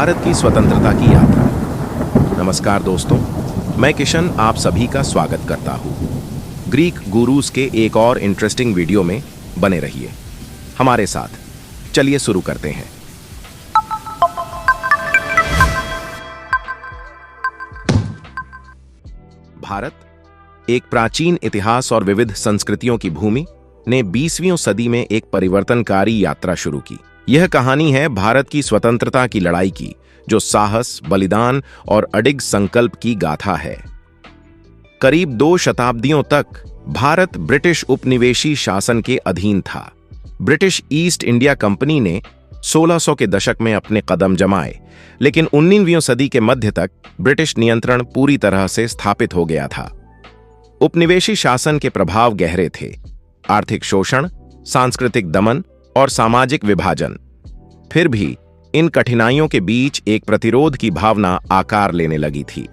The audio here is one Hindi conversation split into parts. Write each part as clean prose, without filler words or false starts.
भारत की स्वतंत्रता की यात्रा। नमस्कार दोस्तों, मैं किशन आप सभी का स्वागत करता हूँ। ग्रीक गुरूज के एक और इंटरेस्टिंग वीडियो में बने रहिए हमारे साथ। चलिए शुरू करते हैं। भारत एक प्राचीन इतिहास और विविध संस्कृतियों की भूमि ने 20वीं सदी में एक परिवर्तनकारी यात्रा शुरू की। यह कहानी है भारत की स्वतंत्रता की लड़ाई की, जो साहस, बलिदान और अडिग संकल्प की गाथा है। करीब 2 शताब्दियों तक भारत ब्रिटिश उपनिवेशी शासन के अधीन था। ब्रिटिश ईस्ट इंडिया कंपनी ने 1600 के दशक में अपने कदम जमाए, लेकिन 19वीं सदी के मध्य तक ब्रिटिश नियंत्रण पूरी तरह से स्थापित हो गया था। उपनिवेशी शासन के प्रभाव गहरे थे। आर्थिक शोषण, सांस्कृतिक दमन और सामाजिक विभाजन। फिर भी इन कठिनाइयों के बीच एक प्रतिरोध की भावना आकार लेने लगी थी।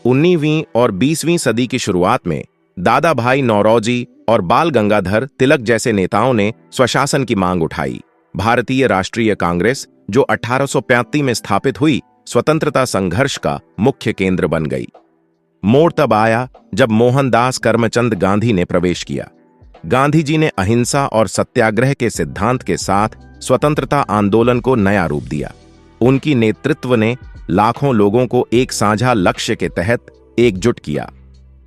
19वीं और 20वीं सदी की शुरुआत में दादा भाई नौरोजी और बाल गंगाधर तिलक जैसे नेताओं ने स्वशासन की मांग उठाई। भारतीय राष्ट्रीय कांग्रेस, जो 1835 में स्थापित हुई, स्वतंत्रता संघर्ष का मुख्य केंद्र बन गई। मोड़ तब आया जब मोहनदास करमचंद गांधी ने प्रवेश किया। गांधी जी ने अहिंसा और सत्याग्रह के सिद्धांत के साथ स्वतंत्रता आंदोलन को नया रूप दिया। उनकी नेतृत्व ने लाखों लोगों को एक साझा लक्ष्य के तहत एकजुट किया।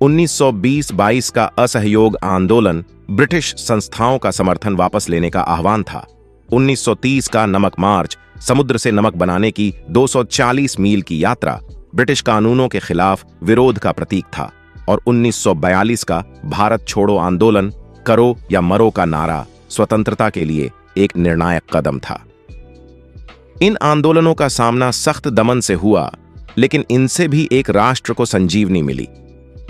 1920-22 का असहयोग आंदोलन ब्रिटिश संस्थाओं का समर्थन वापस लेने का आह्वान था। 1930 का नमक मार्च, समुद्र से नमक बनाने की 240 मील की यात्रा, ब्रिटिश कानूनों के खिलाफ विरोध का प्रतीक था। और 1942 का भारत छोड़ो आंदोलन, करो या मरो का नारा, स्वतंत्रता के लिए एक निर्णायक कदम था। इन आंदोलनों का सामना सख्त दमन से हुआ, लेकिन इनसे भी एक राष्ट्र को संजीवनी मिली।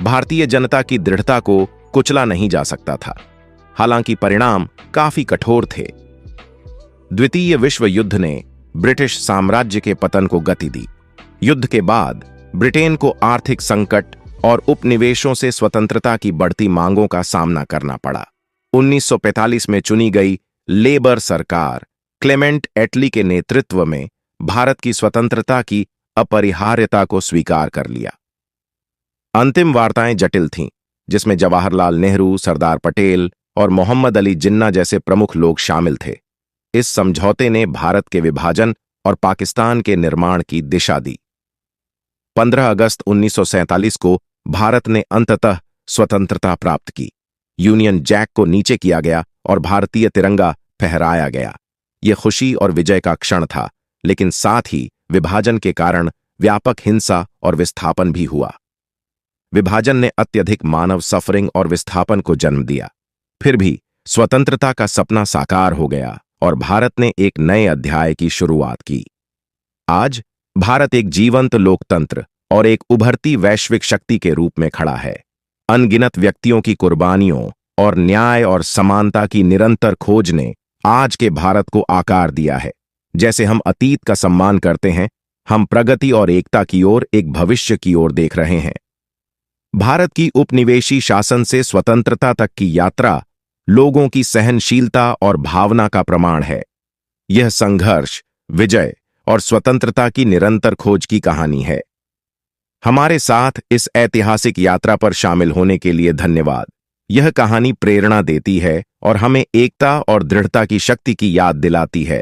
भारतीय जनता की दृढ़ता को कुचला नहीं जा सकता था। हालांकि परिणाम काफी कठोर थे। द्वितीय विश्व युद्ध ने ब्रिटिश साम्राज्य के पतन को गति दी। युद्ध के बाद ब्रिटेन को आर्थिक संकट और उपनिवेशों से स्वतंत्रता की बढ़ती मांगों का सामना करना पड़ा। 1945 में चुनी गई लेबर सरकार क्लेमेंट एटली के नेतृत्व में भारत की स्वतंत्रता की अपरिहार्यता को स्वीकार कर लिया। अंतिम वार्ताएं जटिल थीं, जिसमें जवाहरलाल नेहरू, सरदार पटेल और मोहम्मद अली जिन्ना जैसे प्रमुख लोग शामिल थे। इस समझौते ने भारत के विभाजन और पाकिस्तान के निर्माण की दिशा दी। 15 अगस्त 1947 को भारत ने अंततः स्वतंत्रता प्राप्त की। यूनियन जैक को नीचे किया गया और भारतीय तिरंगा फहराया गया। यह खुशी और विजय का क्षण था, लेकिन साथ ही विभाजन के कारण व्यापक हिंसा और विस्थापन भी हुआ। विभाजन ने अत्यधिक मानव सफरिंग और विस्थापन को जन्म दिया। फिर भी स्वतंत्रता का सपना साकार हो गया और भारत ने एक नए अध्याय की शुरुआत की। आज भारत एक जीवंत लोकतंत्र और एक उभरती वैश्विक शक्ति के रूप में खड़ा है। अनगिनत व्यक्तियों की कुर्बानियों और न्याय और समानता की निरंतर खोज ने आज के भारत को आकार दिया है। जैसे हम अतीत का सम्मान करते हैं, हम प्रगति और एकता की ओर, एक भविष्य की ओर देख रहे हैं। भारत की उपनिवेशी शासन से स्वतंत्रता तक की यात्रा लोगों की सहनशीलता और भावना का प्रमाण है। यह संघर्ष, विजय और स्वतंत्रता की निरंतर खोज की कहानी है। हमारे साथ इस ऐतिहासिक यात्रा पर शामिल होने के लिए धन्यवाद। यह कहानी प्रेरणा देती है और हमें एकता और दृढ़ता की शक्ति की याद दिलाती है।